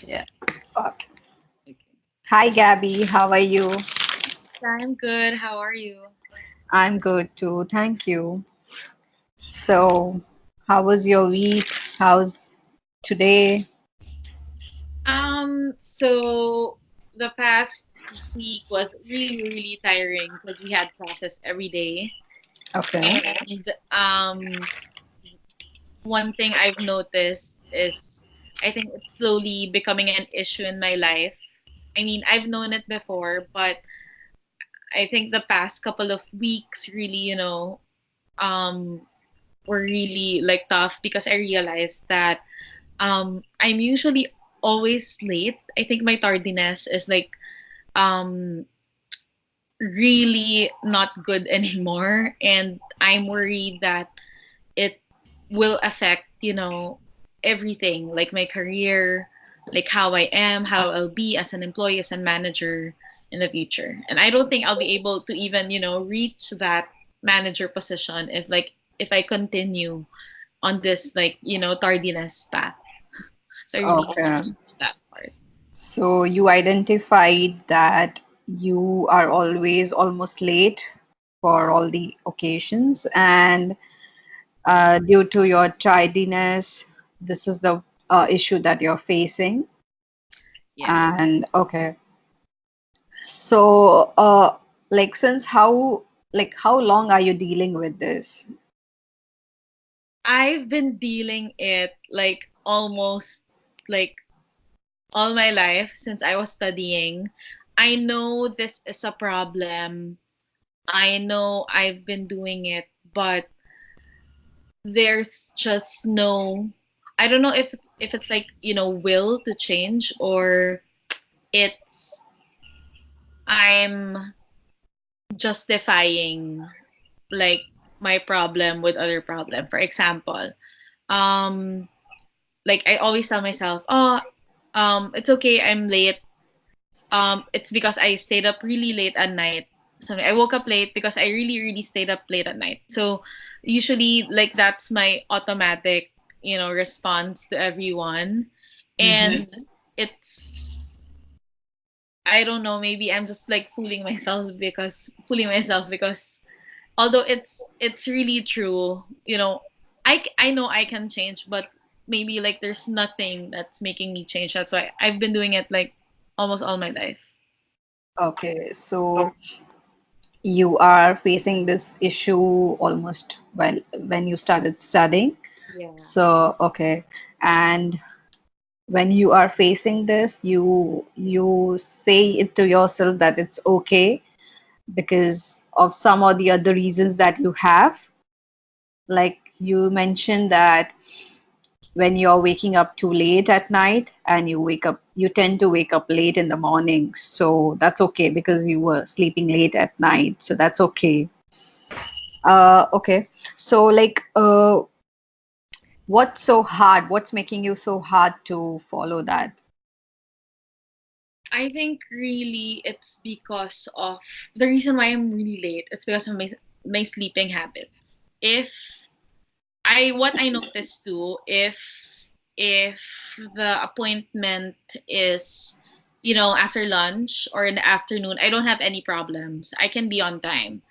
Yeah. Okay. Okay. Hi, Gabby. How are you? I'm good. How are you? I'm good too. Thank you. So, how was your week? How's today? So the past week was really, really tiring because we had classes every day. Okay. And one thing I've noticed is I think it's slowly becoming an issue in my life. I mean, I've known it before, but I think the past couple of weeks really, um, were really like tough because I realized that I'm usually always late. I think my tardiness is like um really not good anymore, and I'm worried that it will affect, everything, like my career, like how I am, how I'll be as an employee, as a manager in the future. And I don't think I'll be able to even, reach that manager position if I continue on this like, tardiness path. So I really Okay. struggle with that part. So, you identified that you are always almost late for all the occasions, and due to your tidiness, this is the issue that you're facing. Yeah. And okay. So, since how long are you dealing with this? I've been dealing it like almost like all my life since I was studying. I know this is a problem. I know I've been doing it, but there's just no, I don't know if it's like, will to change, or it's I'm justifying like my problem with other problem. For example, um like I always tell myself, "Oh, it's okay, I'm late. It's because I stayed up really late at night. Something I woke up late because I really, really stayed up late at night." So usually like that's my automatic, response to everyone. Mm-hmm. And it's I don't know, maybe I'm just like fooling myself because although it's really true, I know I can change, but maybe like there's nothing that's making me change. That's why I've been doing it like almost all my life. Okay, so you are facing this issue almost well when you started studying. Yeah. So, okay, and when you are facing this, you say it to yourself that it's okay because of some or the other reasons that you have. Like you mentioned that when you're waking up too late at night and you tend to wake up late in the morning, so that's okay because you were sleeping late at night, so that's okay. Okay, so what's making you so hard to follow that? I think really it's because of the reason why I'm really late. It's because of my sleeping habits. If I what I noticed too, if the appointment is, after lunch or in the afternoon, I don't have any problems. I can be on time.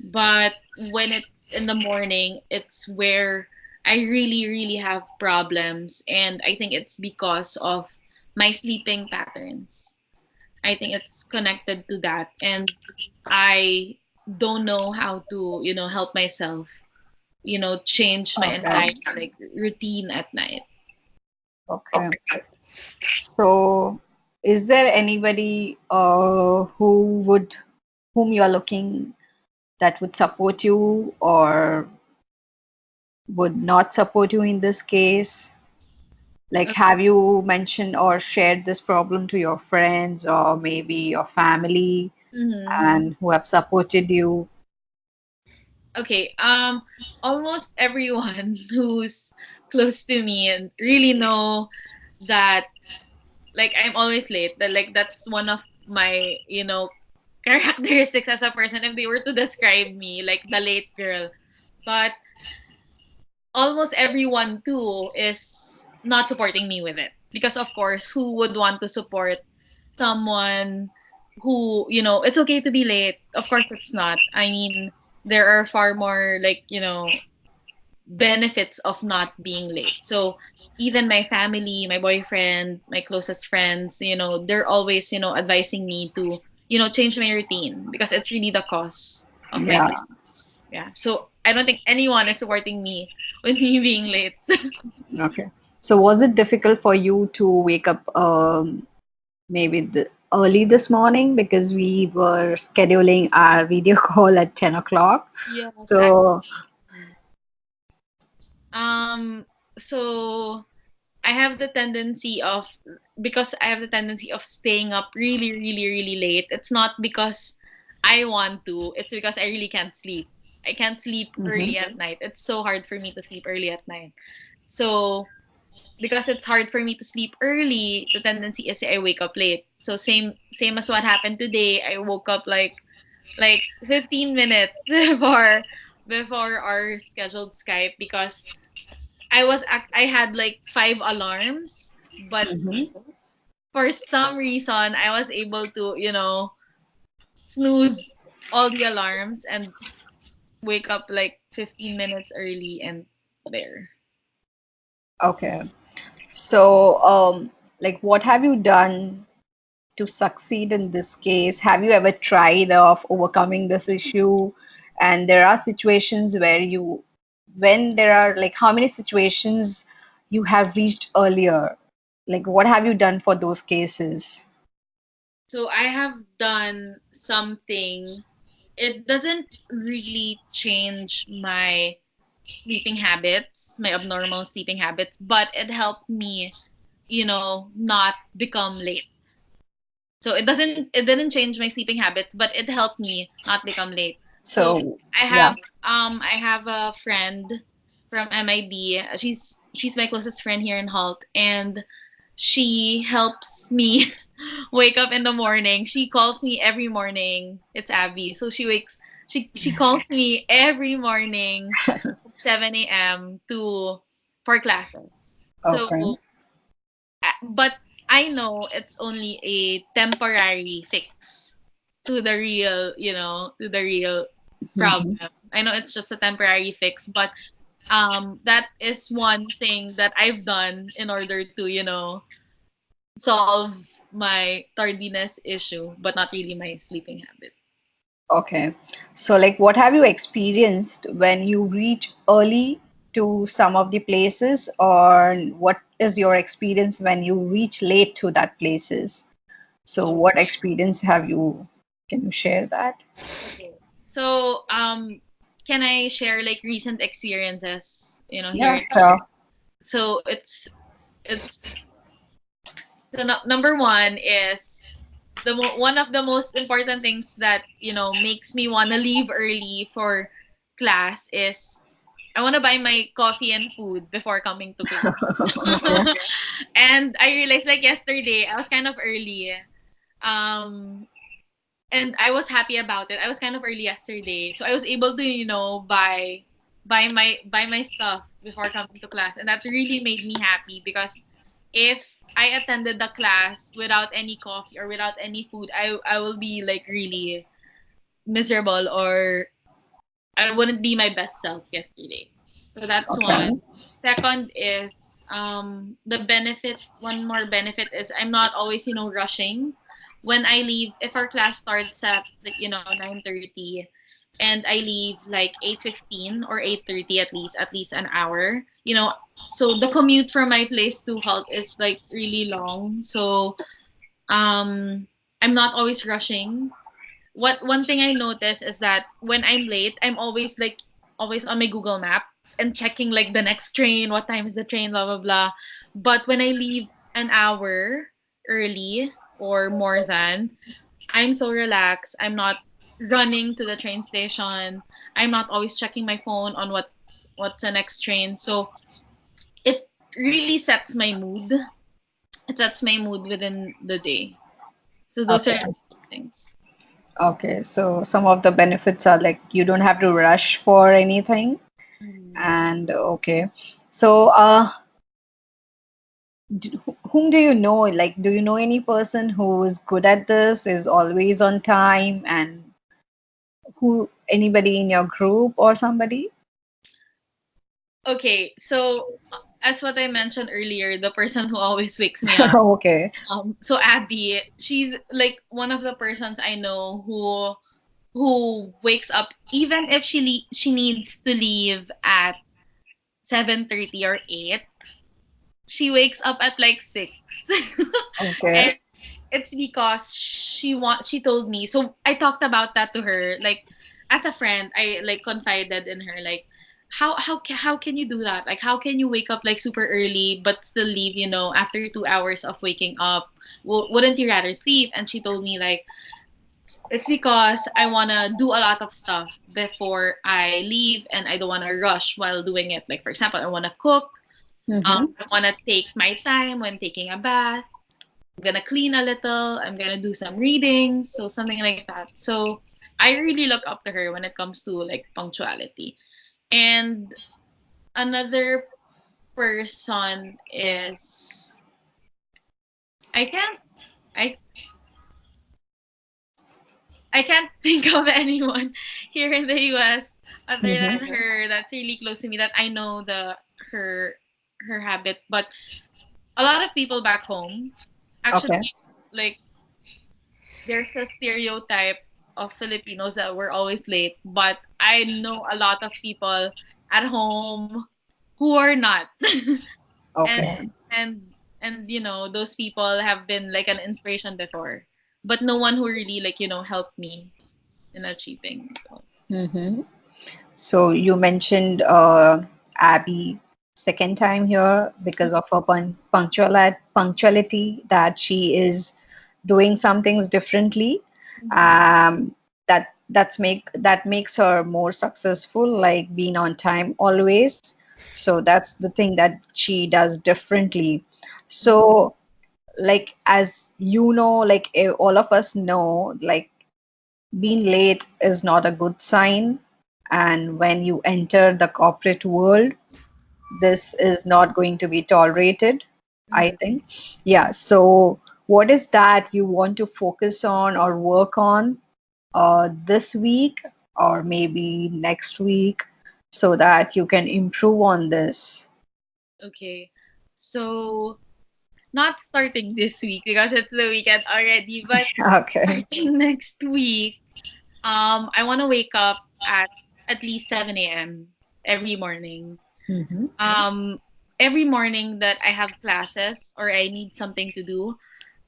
But when it's in the morning, it's where I really, really have problems. And I think it's because of my sleeping patterns. I think it's connected to that. And I don't know how to, help myself, change my Okay. entire like routine at night. Okay. So, is there anybody whom you are looking that would support you or would not support you in this case? Like, have you mentioned or shared this problem to your friends or maybe your family Mm-hmm. and who have supported you? Okay. Almost everyone who's close to me and really know that like I'm always late. That like that's one of my, characteristics as a person if they were to describe me, like the late girl. But almost everyone too is not supporting me with it. Because of course, who would want to support someone who, it's okay to be late? Of course it's not. I mean, there are far more, like, benefits of not being late. So even my family, my boyfriend, my closest friends, they're always, advising me to, change my routine because it's really the cause of my Yeah. lateness. Yeah. So I don't think anyone is supporting me with me being late. Okay. So was it difficult for you to wake up maybe early this morning because we were scheduling our video call at 10 o'clock? Yes, So, actually. Um, so I have the tendency of because I have the tendency of staying up really, really, really late. It's not because I want to, it's because I really can't sleep. I can't sleep mhm. early at night. It's so hard for me to sleep early at night. So because it's hard for me to sleep early, the tendency is I wake up late. So same as what happened today. I woke up like 15 minutes before our scheduled Skype because I had like 5 alarms, but Mhm. for some reason I was able to, snooze all the alarms and wake up like 15 minutes early and there. Okay. So, like, what have you done to succeed in this case? Have you ever tried of overcoming this issue? And there are situations where when there are like, how many situations you have reached earlier? Like, what have you done for those cases? So I have done something. It doesn't really change my sleeping habits, my abnormal sleeping habits, but it helped me, not become late. So it didn't change my sleeping habits, but it helped me not become late. So So, I yeah. have I have a friend from MIB. She's my closest friend here in Halt, and she helps me wake up in the morning. She calls me every morning. It's Abby. So she calls me every morning 7 a.m. to for classes. So Okay. but I know it's only a temporary fix to the real problem. Mhm. I know it's just a temporary fix, but that is one thing that I've done in order to, solve my tardiness issue, but not really my sleeping habit. Okay. So, like, what have you experienced when you reach early to some of the places, or what is your experience when you reach late to that places? So, Oh, what experience have you? Can you share that? okay. So, can I share like recent experiences, here Yeah, in sure. so it's so number one is one of the most important things that makes me want to leave early for class is I want to buy my coffee and food before coming to class. Okay. And I realized like yesterday I was kind of early. Um and I was happy about it. I was kind of early yesterday, so I was able to buy my stuff before coming to class, and that really made me happy because if I attended the class without any coffee or without any food, I will be like really miserable or I wouldn't be my best self yesterday. So that's Okay. one. Second is the benefit one more benefit is I'm not always, rushing. When I leave, if our class starts at like, 9:30 and I leave like 8:15 or 8:30 at least an hour, so the commute from my place to Halt is like really long. So I'm not always rushing. What one thing I notice is that when I'm late, I'm always on my Google Map and checking like the next train, what time is the train, blah blah blah. But when I leave an hour early or more than, I'm so relaxed. I'm not running to the train station. I'm not always checking my phone on what's the next train. So it really sets my mood. It sets my mood within the day. So those are Okay. things. Okay. So, some of the benefits are like you don't have to rush for anything. Mhm. And okay. So, whom do you know? Like, do you know any person who is good at this, is always on time, and who, anybody in your group or somebody? Okay, so as what I mentioned earlier, the person who always wakes me up. Okay. So Abby, she's like one of the persons I know who wakes up even if she needs to leave at 7:30 or 8. She wakes up at like 6. Okay. And it's because she told me. So I talked about that to her, like as a friend. I like confided in her, like how can you do that? Like how can you wake up like super early but still leave, after 2 hours of waking up? Wouldn't you rather sleep? And she told me like it's because I want to do a lot of stuff before I leave, and I don't want to rush while doing it. Like for example, I want to cook. Mm-hmm. I want to take my time when taking a bath. I'm gonna clean a little. I'm gonna do some reading, so something like that. So I really look up to her when it comes to like punctuality. And another person is I can't I I can't think of anyone here in the US other Mm-hmm. than her that's really close to me that I know her her habit. But a lot of people back home Okay. actually, like, there's a stereotype of Filipinos that we're always late, but I know a lot of people at home who are not. and Okay. and those people have been like an inspiration before, but no one who really like helped me in achieving those. Mm-hmm. So you mentioned Abby second time here because of her punctuality, that she is doing some things differently. Mhm. That makes her more successful, like being on time always. So that's the thing that she does differently. So, like, as you know, like, all of us know, like, being late is not a good sign. And when you enter the corporate world, this is not going to be tolerated, I Mhm. think. Yeah. So, what is that you want to focus on or work on this week or maybe next week so that you can improve on this? Okay, so not starting this week because it's the weekend already, but Okay. starting next week. I want to wake up at least 7 a.m. every morning. Mm-hmm. Um, every morning that I have classes or I need something to do,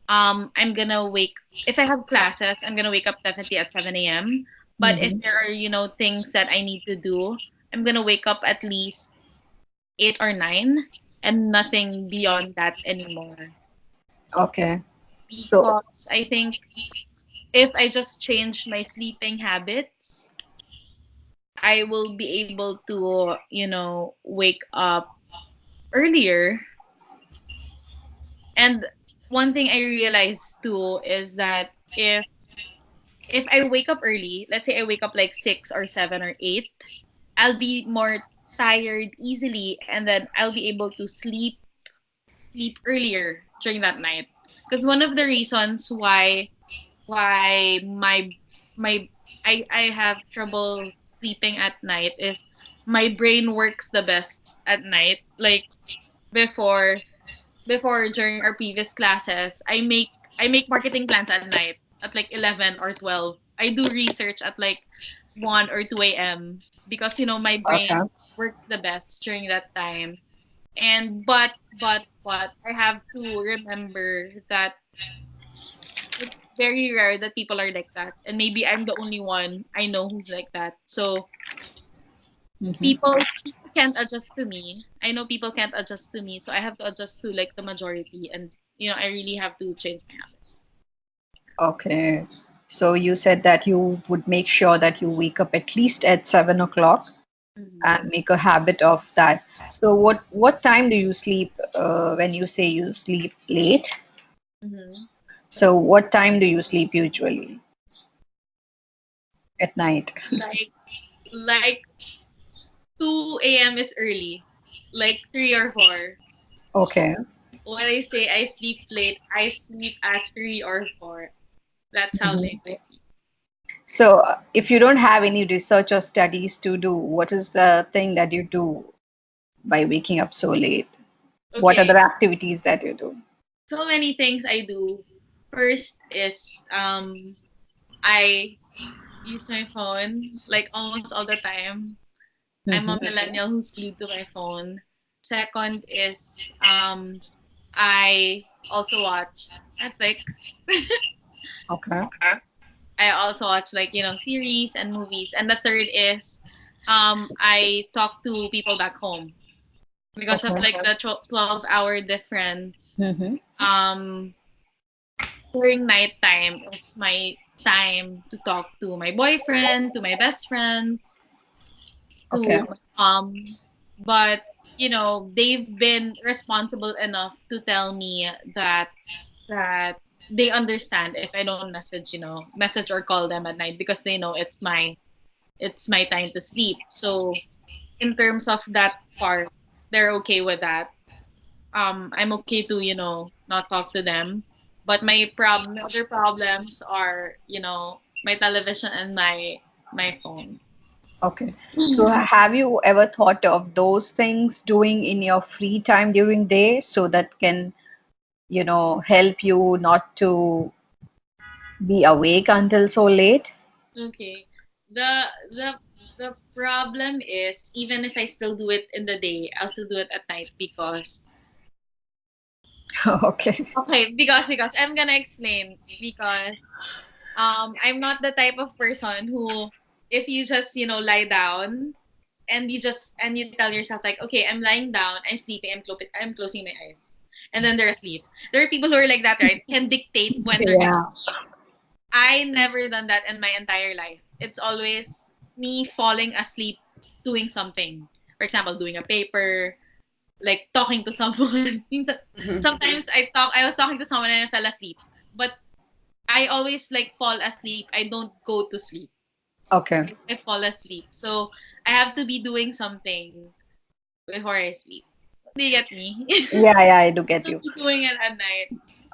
I'm gonna wake. If I have classes, I'm gonna wake up definitely at 7 a.m. But if Mm-hmm. there are things that I need to do, I'm gonna wake up at least 8 or 9, and nothing beyond that anymore. Okay. So, Because I think if I just change my sleeping habits, I will be able to, wake up earlier. And one thing I realized too is that if I wake up early, let's say I wake up like 6 or 7 or 8, I'll be more tired easily, and then I'll be able to sleep earlier during that night. Because one of the reasons why my I have trouble sleeping at night is my brain works the best at night. Like before before during our previous classes, I make marketing plans at night at like 11 or 12. I do research at like 1 or 2 a.m. because my brain okay. works the best during that time. And but I have to remember that it's very rare that people are like that, and maybe I'm the only one I know who's like that. So Mm-hmm. people can't adjust to me. I know people can't adjust to me, so I have to adjust to like the majority, and I really have to change my habit. Okay. So you said that you would make sure that you wake up at least at 7 o'clock Mm-hmm. and make a habit of that. So what time do you sleep when you say you sleep late? Mm-hmm. So what time do you sleep usually at night? Like 2 a.m. is early, like 3 or 4. Okay. when I say I sleep late, I sleep at 3 or 4. That's how late I sleep. So, if you don't have any research or studies to do, what is the thing that you do by waking up so late? What Okay, other activities that you do? so many things I do. First is I use my phone like almost all the time. I'm a Hmm. millennial who's glued to my phone. Second is I also watch Netflix. Okay. I also watch like, series and movies. And the third is I talk to people back home because of Okay. like the 12-hour difference. Hmm. Um During nighttime is my time to talk to my boyfriend, to my best friends, Okay. to my mom. But they've been responsible enough to tell me that they understand if I don't message or call them at night because they know it's my time to sleep. So in terms of that part, they're okay with that. I'm okay to not talk to them. But my other problems are my television and my phone. Okay. So, have you ever thought of those things doing in your free time during day so that can, help you not to be awake until so late? Okay. The the the problem is even if I still do it in the day, I'll still do it at night because Okay. okay, because I'm gonna explain because I'm not the type of person who if you just lie down and you tell yourself like okay, I'm lying down, I'm sleeping, I'm closing my eyes, and then they're asleep. There are people who are like that, right? Can dictate when they're gonna Yeah. sleep. I never done that in my entire life. It's always me falling asleep doing something. For example, doing a paper, like talking to someone. Sometimes I was talking to someone and I fell asleep. But I always like fall asleep. I don't go to sleep. Okay. I fall asleep. So I have to be doing something before I sleep. Do you get me? Yeah, yeah, I do get Don't you. be doing it at night.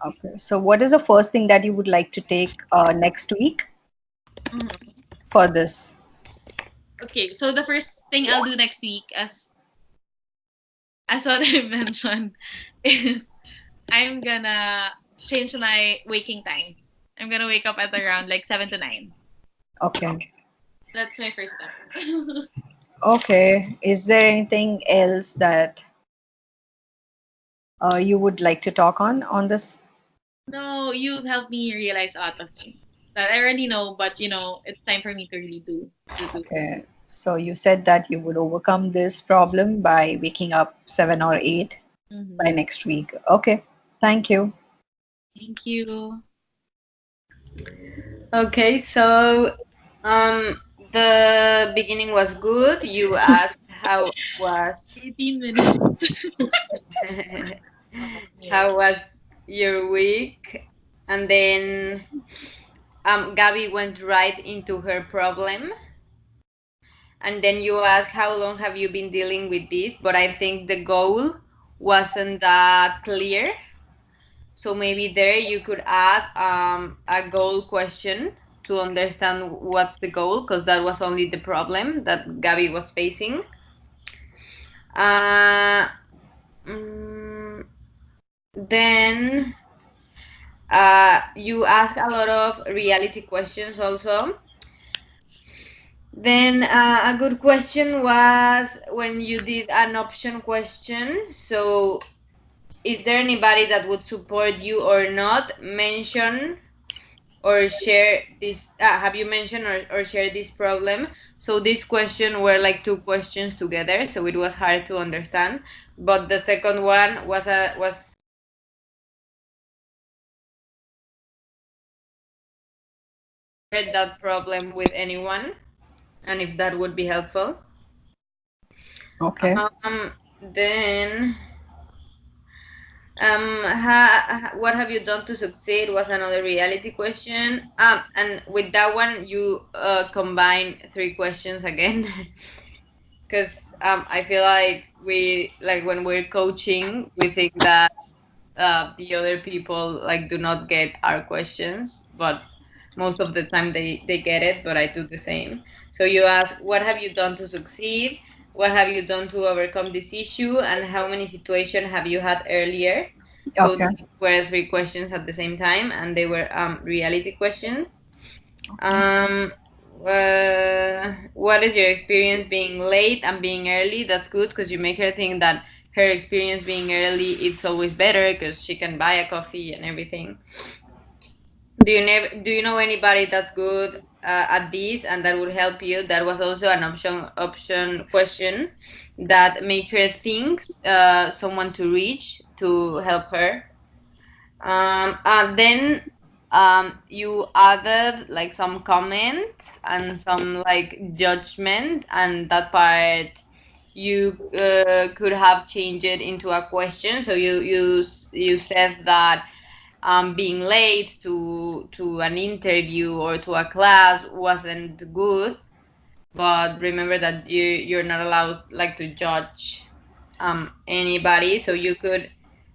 Okay. So, what is the first thing that you would like to take next week Mhm. for this? Okay, so the first thing I'll do next week, as what I mentioned, is I'm gonna change my waking times. I'm gonna wake up at around like 7 to 9. Okay. That's my first step. Okay. Is there anything else that you would like to talk on this? No, you've helped me realize a lot of things that I already know, but it's time for me to really do. Okay. So you said that you would overcome this problem by waking up 7 or 8 by Mm-hmm. next week. Okay. Thank you. Thank you. Okay, so um, the beginning was good. You asked how was 18 minutes. Yeah. how was your week, and then Gabby went right into her problem, and then you asked how long have you been dealing with this, but I think the goal wasn't that clear. So maybe there you could add a goal question to understand what's the goal, because that was only the problem that Gabby was facing. Uh, mm, then you ask a lot of reality questions also. Then a good question was when you did an option question. So, is there anybody that would support you or not? Mention or share this. Have you mentioned or shared this problem? So this question were like two questions together, so it was hard to understand. But the second one was shared that problem with anyone, and if that would be helpful. Okay. Then what have you done to succeed was another reality question. And with that one, you combine three questions again, because I feel like we like when we're coaching, we think that the other people like do not get our questions, but most of the time they get it, but I do the same. So you ask, what have you done to succeed? What have you done to overcome this issue? And how many situations have you had earlier? So Okay. these were three questions at the same time, and they were reality questions. Okay. Um, what is your experience being late and being early? That's good because you make her think that her experience being early it's always better because she can buy a coffee and everything. Do you know anybody that's good at this and that would help you? That was also an option question that make her think someone to reach to help her. And then you added like some comments and some like judgment, and that part you could have changed it into a question. So you said that being late to an interview or to a class wasn't good, but remember that you're not allowed like to judge anybody, so you could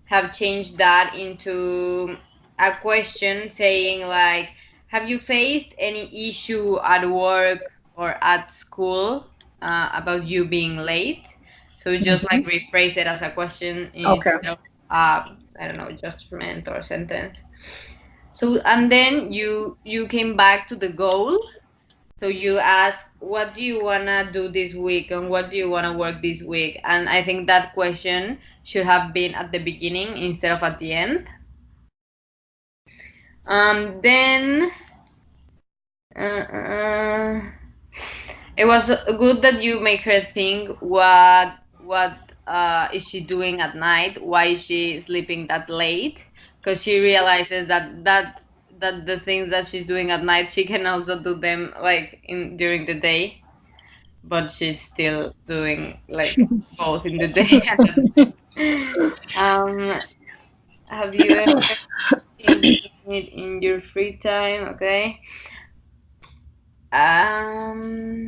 have changed that into a question saying like, have you faced any issue at work or at school about you being late? So just Hmm. like rephrase it as a question Okay. instead of I don't know, judgment or sentence. So and then you came back to the goal, so you ask, what do you want to do this week and what do you want to work this week? And I think that question should have been at the beginning instead of at the end. Then uh, it was good that you make her think what is she doing at night? Why is she sleeping that late? Because she realizes that the things that she's doing at night she can also do them like in during the day, but she's still doing like both in the day and at night. Have you ever been doing it in your free time? Okay.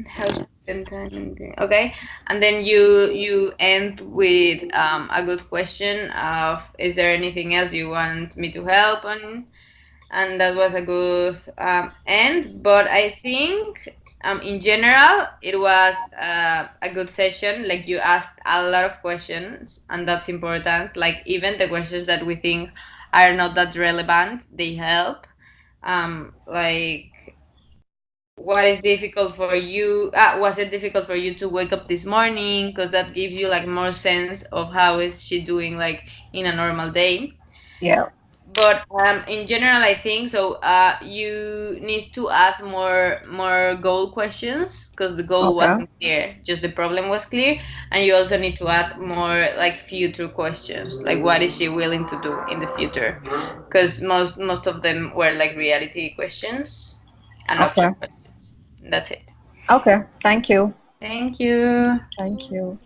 How to spend time in okay, and then you end with a good question of, is there anything else you want me to help on? And that was a good end. But I think in general it was a good session. Like you asked a lot of questions, and that's important. Like even the questions that we think are not that relevant, they help. Like what is difficult for you? Was it difficult for you to wake up this morning? Because that gives you like more sense of how is she doing like in a normal day. Yeah. But in general I think so you need to add more goal questions because the goal Okay. wasn't clear, just the problem was clear. And you also need to add more like future questions, like what is she willing to do in the future, because most of them were like reality questions and option Okay. questions. That's it. Okay. Thank you. Thank you. Thank you.